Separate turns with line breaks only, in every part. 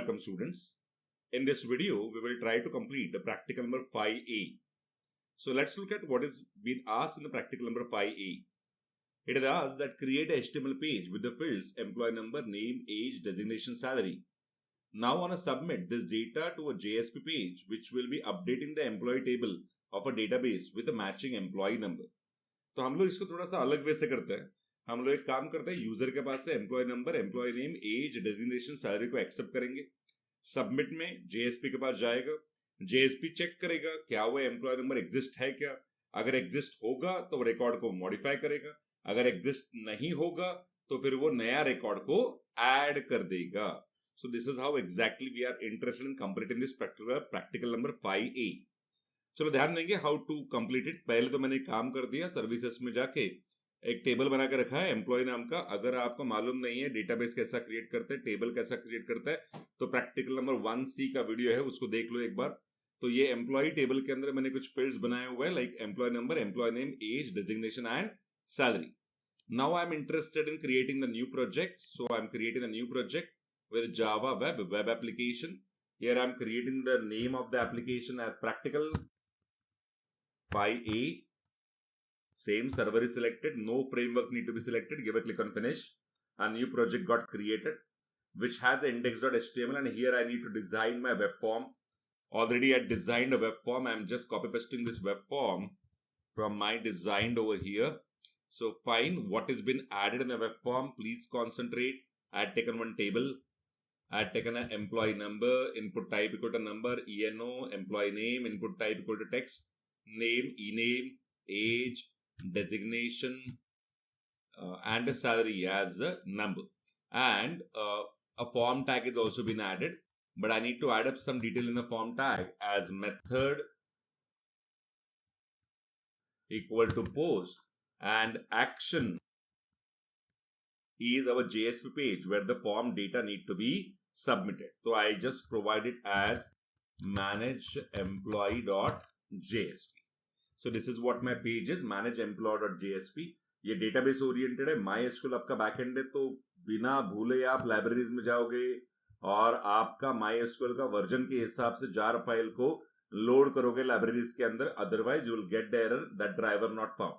Welcome students. In this video, we will try to complete the practical number 5A. So let's look at what is being asked in the practical number 5A. It is asked that create a HTML page with the fields employee number, name, age, designation, salary. Now I want to submit this data to a JSP page which will be updating the employee table of a database with a matching employee number. तो हम लोग इसको थोड़ा सा अलग वे से करते हैं. हम लोग एक काम करते हैं, यूजर के पास से employ number, employ name, age, designation, salary को एक्सेप्ट करेंगे. सबमिट में जेएसपी के पास जाएगा. जेएसपी चेक करेगा क्या वो एम्प्लॉय नंबर एग्जिस्ट है क्या. अगर एग्जिस्ट होगा तो वो रिकॉर्ड को मॉडिफाई करेगा. अगर एग्जिस्ट नहीं होगा तो फिर वो नया रिकॉर्ड को ऐड कर देगा. So this is how exactly we are interested in completing this practical number 5A. चलो ध्यान देंगे हाउ टू कंप्लीट इट. पहले तो मैंने काम कर दिया, सर्विसेज में जाके एक टेबल बना के रखा है एम्प्लॉय नाम का. अगर आपको मालूम नहीं है डेटाबेस कैसा क्रिएट करते हैं, टेबल कैसा क्रिएट करता है, तो प्रैक्टिकल नंबर 1C का वीडियो है, उसको देख लो एक बार. तो ये एम्प्लॉय टेबल के अंदर मैंने कुछ फील्ड्स बनाए हुए हैं like employ number, employ name, age, designation and salary. Now I am interested in creating the new project. So I am creating the new project with Java web application. Here I am creating the name of the application as practical 5A. Same server is selected. No framework need to be selected. Give a click on finish. A new project got created which has index.html, and here I need to design my web form. Already I designed a web form. I am just copy pasting this web form from my designed over here. So fine. What has been added in the web form? Please concentrate. I had taken one table. I had taken an employee number, input type equal to number, ENO, employee name, input type equal to text, name, e-name, age, designation, and the salary as a number. And a form tag is also been added, but I need to add up some detail in the form tag as method equal to post, and action is our JSP page where the form data need to be submitted. So I just provide it as manage employee.jsp. So this is what my page is, manage employee.jsp. ये database oriented है. MySQL आपका backend है, तो बिना भूले आप libraries में जाओगे और आपका MySQL का वर्जन के हिसाब से jar फाइल को लोड करोगे libraries के अंदर. Otherwise you will get the error that driver not found.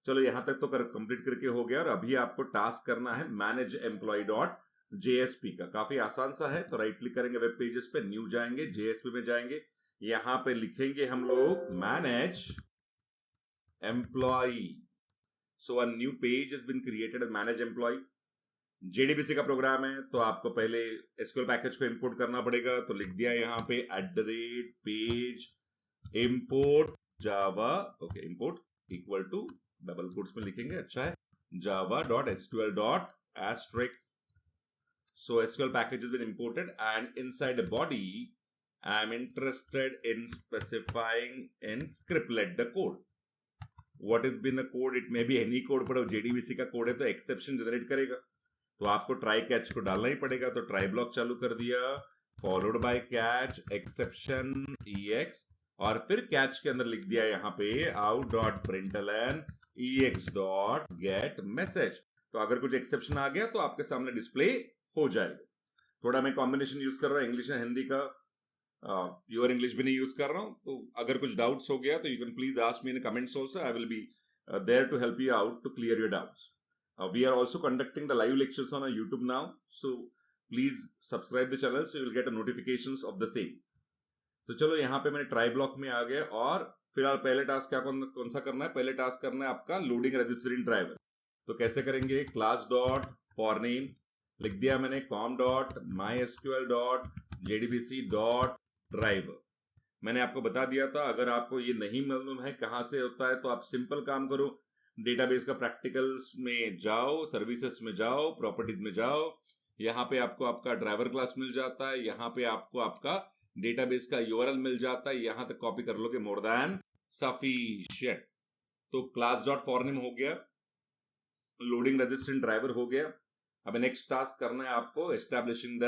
चलो यहां तक तो कंप्लीट करके हो गया, और अभी आपको टास्क करना है मैनेज एम्प्लॉय डॉट जेएसपी का. काफी आसान सा है. तो राइट क्लिक करेंगे वेब पेजेस पे, न्यू जाएंगे, जेएसपी में जाएंगे, यहां पे लिखेंगे हम लोग manage employ. So a new page has been created, manage employ. JDBC का प्रोग्राम है तो आपको पहले एसक्यूएल पैकेज को इंपोर्ट करना पड़ेगा. तो लिख दिया यहां पे @page import java. Okay, import equal to double quotes में लिखेंगे, अच्छा है, java.sql.asterisk. So SQL package has been imported, and inside the body I am interested in specifying in scriptlet the code. What has been the code? It may be any code, but JDBC का code है तो exception generate करेगा, तो आपको try catch को डालना ही पड़ेगा. तो ट्राई ब्लॉक चालू कर दिया, followed by catch exception EX, और फिर कैच के अंदर लिख दिया यहाँ पे out.println EX.getMessage. तो अगर कुछ एक्सेप्शन आ गया तो आपके सामने डिस्प्ले हो जाएगा. थोड़ा मैं कॉम्बिनेशन यूज कर रहा हूँ इंग्लिश एंड हिंदी का, प्योर इंग्लिश भी नहीं यूज कर रहा हूँ. तो अगर कुछ डाउट्स हो गया तो you can please ask me in comments also. I will be there to help you out to clear your doubts. We are also conducting the live lectures on YouTube now, so please subscribe the channel so you will get a notifications of the same. तो चलो यहाँ पे मैंने try block में आ गया, और फिलहाल पहले टास्क क्या कौन सा करना है? पहले टास्क करना है आपका लोडिंग रजिस्टरिंग ड्राइवर. तो कैसे करेंगे? क्लास डॉट फॉर नेम लिख दिया मैंने, com dot mysql dot jdbc dot driver. मैंने आपको बता दिया था, अगर आपको ये नहीं मालूम है कहां से होता है तो आप सिंपल काम करो, डेटाबेस का प्रैक्टिकल्स में जाओ, सर्विसेज में जाओ, प्रॉपर्टीज में जाओ, यहाँ पे आपको आपका ड्राइवर क्लास मिल जाता है, यहाँ पे आपको आपका डेटाबेस का URL मिल जाता है, यहां तक कॉपी कर लोगे, मोर देन सफिशिएंट. तो क्लास डॉट फॉर नेम हो गया, लोडिंग रजिस्टरिंग ड्राइवर हो गया. अब नेक्स्ट टास्क करना है आपको एस्टैब्लिशिंग द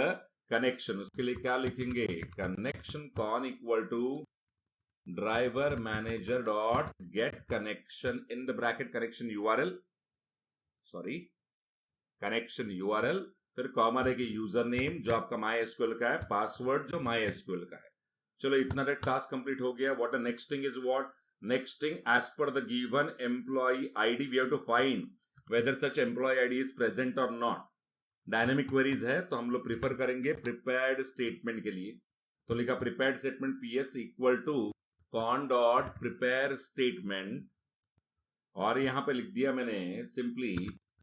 कनेक्शन. उसके लिए क्या लिखेंगे? Connection con equal to driver manager dot get connection in the bracket connection URL, sorry connection URL फिर कॉमा देके यूजर नेम जो आपका MySQL का है, पासवर्ड जो MySQL का है। चलो इतना टास्क कंप्लीट हो गया। What the next thing is what? Next thing, as per the given employ ID we have to find whether such employ ID is present और नॉट। डायनेमिक क्वेरीज है तो हम लोग प्रिफर करेंगे प्रिपेयर्ड स्टेटमेंट के लिए। तो लिखा prepared statement PS equal to con dot prepare statement, और यहां पे लिख दिया मैंने simply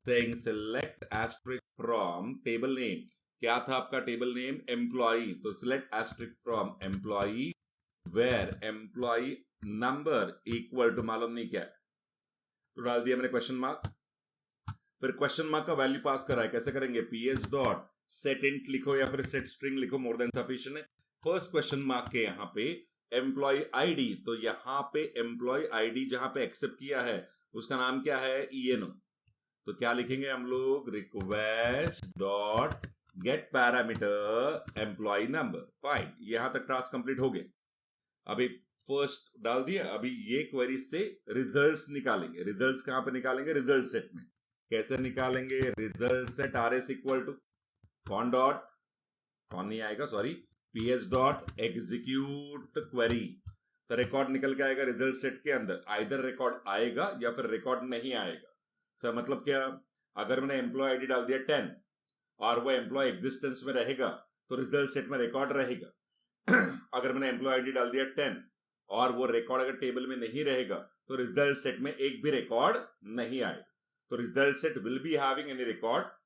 saying select asterisk from table name. क्या था आपका टेबल नेम? एम्प्लॉई। तो select asterisk from employee where employee number equal to मालूम नहीं क्या है, तो डाल दिया मैंने क्वेश्चन मार्क। फिर क्वेश्चन मार्क का वैल्यू पास करा है, कैसे करेंगे? PS डॉट सेट इंट लिखो या फिर सेट स्ट्रिंग लिखो, मोर देन सफिशिएंट है। फर्स्ट क्वेश्चन मार्क के यहाँ पे एम्प्लॉय आईडी, तो यहाँ पे एम्प्लॉय आईडी जहां पे एक्सेप्ट किया है उसका नाम क्या है? ENO। तो क्या लिखेंगे हम लोग? Request dot get parameter employ number. Fine, यहां तक टास्क कंप्लीट हो गया। अभी फर्स्ट डाल दिया, अभी ये क्वेरी से रिजल्ट्स निकालेंगे। रिजल्ट्स कहां पे निकालेंगे? रिजल्ट सेट में। कैसे निकालेंगे? Result set RS equal to con dot, कौन नहीं आएगा sorry, PS dot execute query. तो रिकॉर्ड निकल के आएगा रिजल्ट सेट के अंदर, आइदर रिकॉर्ड आएगा या फिर रिकॉर्ड नहीं आएगा। सर मतलब क्या? अगर मैंने एम्प्लॉय आईडी डाल दिया 10 और वो एम्प्लॉय एग्जिस्टेंस में रहेगा तो रिजल्ट सेट में रिकॉर्ड रहेगा। अगर मैंने एम्प्लॉय आईडी डाल दिया 10 और वो रिकॉर्ड अगर टेबल में नहीं रहेगा तो रिजल्ट सेट में एक भी रिकॉर्ड नहीं आएगा। तो result set will be having any record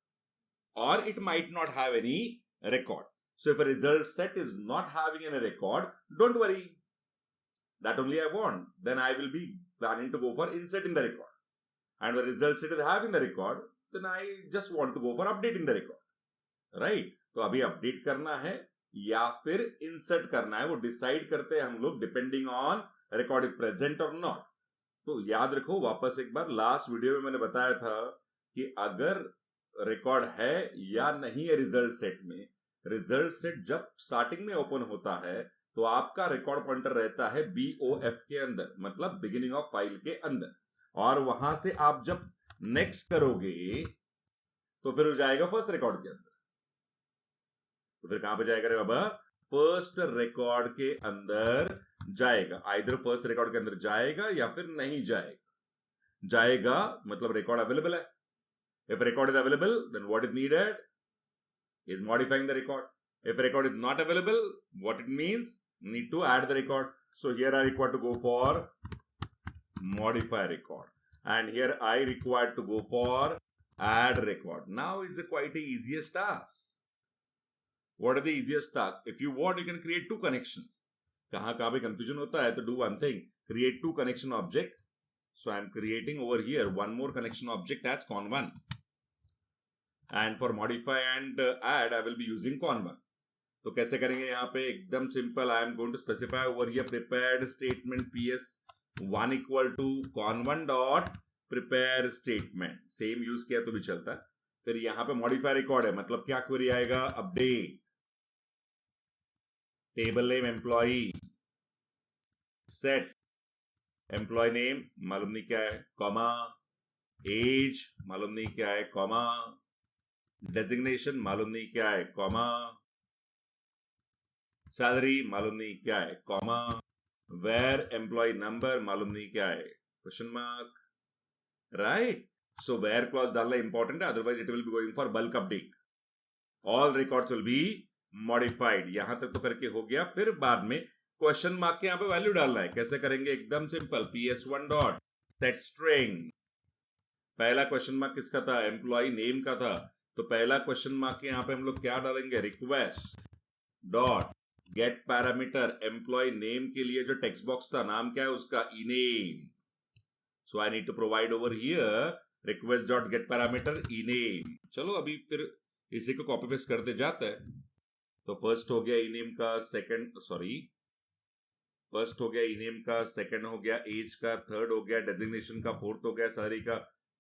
or it might not have any record. So if a result set is not having any record, don't worry. That only I want. Then I will be planning to go for inserting the record. And the result set is having the record, then I just want to go for updating the record. Right? तो अभी update करना है या फिर insert करना है, वो decide करते हैं हम लोग depending on record is present और नॉट। तो याद रखो वापस एक बार, लास्ट वीडियो में मैंने बताया था कि अगर रिकॉर्ड है या नहीं है रिजल्ट सेट में, रिजल्ट सेट जब स्टार्टिंग में ओपन होता है तो आपका रिकॉर्ड पॉइंटर रहता है BOF के अंदर, मतलब बिगिनिंग ऑफ फाइल के अंदर, और वहां से आप जब नेक्स्ट करोगे तो फिर हो जाएगा फर्स्ट रिकॉर्ड के अंदर। तो फिर कहां पे जाएगा रे बाबा? फर्स्ट रिकॉर्ड के अंदर जाएगा। आइदर फर्स्ट रिकॉर्ड के अंदर जाएगा या फिर नहीं जाएगा। जाएगा मतलब रिकॉर्ड अवेलेबल है। If record is available, then what is needed is modifying the record. If record is not available, what it means? Need to add the record. So here I require to go for modify record, and here I require to go for add record. Now is the quite the easiest task. What are the easiest tasks? If you want, you can create two connections. कहाँ पे confusion होता है तो do one thing, create two connection object. So I am creating over here one more connection object as con1, and for modify and add I will be using con1. तो कैसे करेंगे? यहाँ पे एकदम simple, I am going to specify over here prepared statement PS1 equal to con1 dot prepare statement. Same use किया तो भी चलता है। फिर यहाँ पे modify record है, मतलब क्या क्वेरी आएगा? Update table name employee, set employ name मालूम नहीं क्या है, कॉमा, एज मालूम नहीं क्या है, कॉमा, डेजिग्नेशन मालूम नहीं क्या है, कॉमा, सैलरी मालूम नहीं क्या है, कॉमा, वेयर एम्प्लॉय नंबर मालूम नहीं क्या है, question mark. Right? So where clause डालना इंपॉर्टेंट है, otherwise it will be going for bulk update. All records will be modified. यहां तक तो करके हो गया। फिर बाद में क्वेश्चन मार्क के यहाँ पे वैल्यू डालना है। कैसे करेंगे? एकदम simple, PS1 dot set string. पहला क्वेश्चन मार्क किसका था? एम्प्लॉय नेम का था। तो पहला क्वेश्चन मार्क के यहाँ पे हम लोग क्या डालेंगे? Request dot get parameter employ name के लिए जो टेक्स्ट बॉक्स था, नाम क्या है उसका? E-name. So I need to provide over here request dot get parameter E-name. चलो अभी फिर इसी को कॉपी पेस्ट करते जाते हैं। तो फर्स्ट हो गया E-name का, फर्स्ट हो गया E-name का, सेकंड हो गया एज का, थर्ड हो गया डेजिग्नेशन का, फोर्थ हो गया सैलरी का,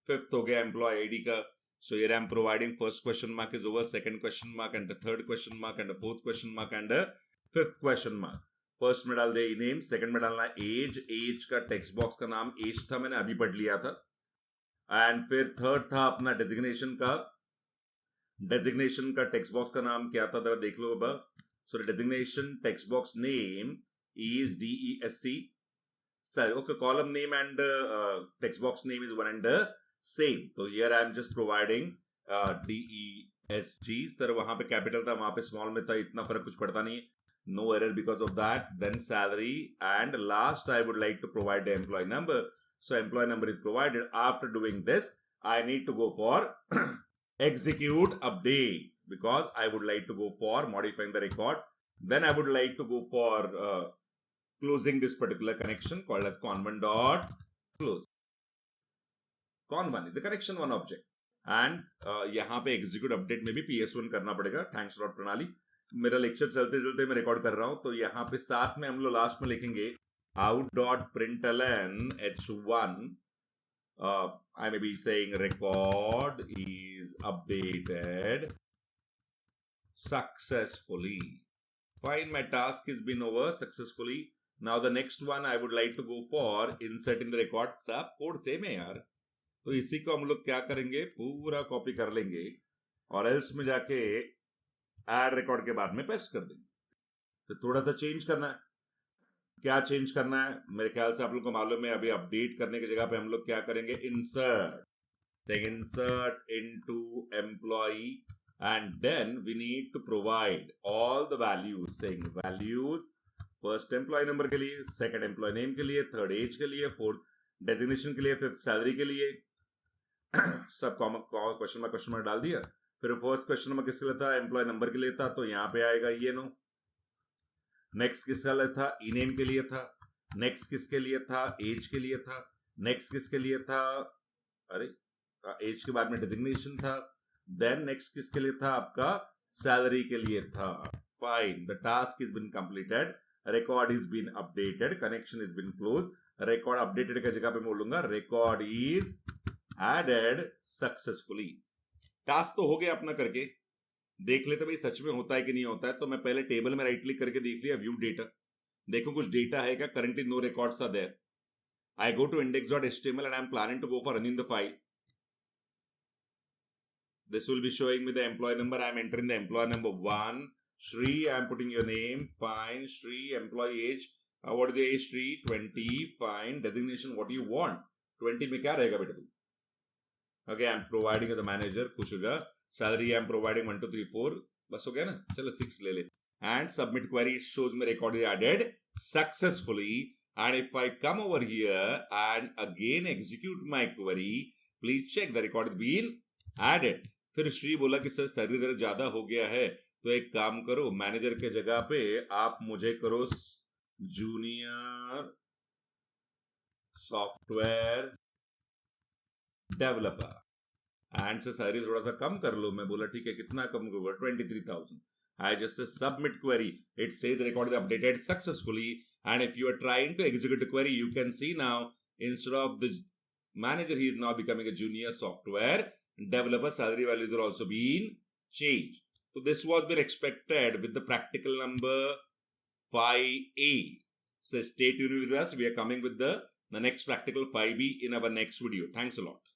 फिफ्थ हो गया एम्प्लॉय आईडी का। So here I am providing first question mark is over, second question mark and the third question mark and the fourth question mark and the fifth question mark. First में डाल दे E-name, second में डालना as, as का text box का नाम as था, मैंने अभी पढ़ लिया था। एंड फिर थर्ड था अपना डेजिग्नेशन का, डेजिग्नेशन का टेक्स्ट बॉक्स का नाम क्या था, जरा देख लो बाबा. So the designation text box name is DESC. Sorry, okay, column name and text box name is one and the same. So here I am just providing DESG. Sir, वहाँ पे capital था, वहाँ पे small में था, इतना फर्क कुछ पड़ता नहीं है. No error because of that. Then salary and last I would like to provide the employee number. So employee number is provided. After doing this, I need to go for execute update, because I would like to go for modifying the record. Then I would like to go for closing this particular connection called as con1.close. Con1 is a connection one object. And यहाँ पे execute update में भी PS1 करना पड़ेगा. Thanks a lot प्रणाली. मेरा lecture चलते चलते मैं रिकॉर्ड कर रहा हूँ, तो यहाँ पे साथ में हम लोग लास्ट में लिखेंगे out.println h1. I may be saying record is updated successfully. Fine, my task has been over successfully. Now the next one I would like to go for insert in the record. सब code same है यार, तो इसी को हम लोग क्या करेंगे, पूरा कॉपी कर लेंगे और एल्स में जाके ऐड रिकॉर्ड के बाद में पेस्ट कर देंगे. तो थोड़ा सा चेंज करना है. क्या चेंज करना है, मेरे ख्याल से आप लोग को मालूम है. अभी अपडेट करने की जगह पे हम लोग क्या करेंगे, insert into employee, and then we need to provide all the values, saying values first employee number के लिए, second employee name के लिए, third age के लिए, fourth designation के लिए, fifth salary के लिए. सब क्वेश्चन मार्क डाल दिया. फिर फर्स्ट क्वेश्चन नंबर किसके लिए था, एम्प्लॉय नंबर के लिए था, तो यहाँ पे आएगा ये नो. नेक्स्ट किसका लिए था, ई नेम के लिए था. नेक्स्ट किसके लिए था, एज के लिए था. नेक्स्ट किसके लिए था, अरे एज के बाद में डेजिग्नेशन था. देन नेक्स्ट किसके लिए था, आपका सैलरी के लिए था. Fine, the task is been completed, record is been updated, connection is been close. Record updated की जगह पे मैं बोलूंगा record is added successfully. Task तो हो गया अपना करके. देख लेते भाई सच में होता है कि नहीं होता है. तो मैं पहले टेबल में राइट क्लिक करके देख लिया, व्यू डेटा. देखो कुछ डेटा है क्या, currently no records are there. I go to index.html and I am planning to go for running the file. This will be showing me the employee number. I am entering the employee number 1. Shri, I am putting your name. Fine. Shri, employee age. What is the age? Shri, 20. Fine. Designation, what do you want? 20 में क्या रहेगा बेटा तू? Okay, I am providing as a manager. खुश हो जा. Salary I am providing 1 2 3 4. बस हो गया ना, चलो 6 ले ले. And submit query, it shows me record is added successfully. And if I come over here and again execute my query, please check the record is been added. फिर श्री बोला कि सर सैलरी जरा ज्यादा हो गया है, तो एक काम करो, मैनेजर के जगह पे आप मुझे करो जूनियर सॉफ्टवेयर डेवलपर. एंड से सैलरी थोड़ा सा कम कर लो. मैं बोला ठीक है, कितना कम करूंगा, 23,000. I just say submit query. It says the record is updated successfully. And if you are trying to execute the query, you can see now instead of the manager, he is now becoming a junior software developer. Salary values are also being changed. So this was been expected with the practical number 5A. So stay tuned with us. We are coming with the next practical 5B in our next video. Thanks a lot.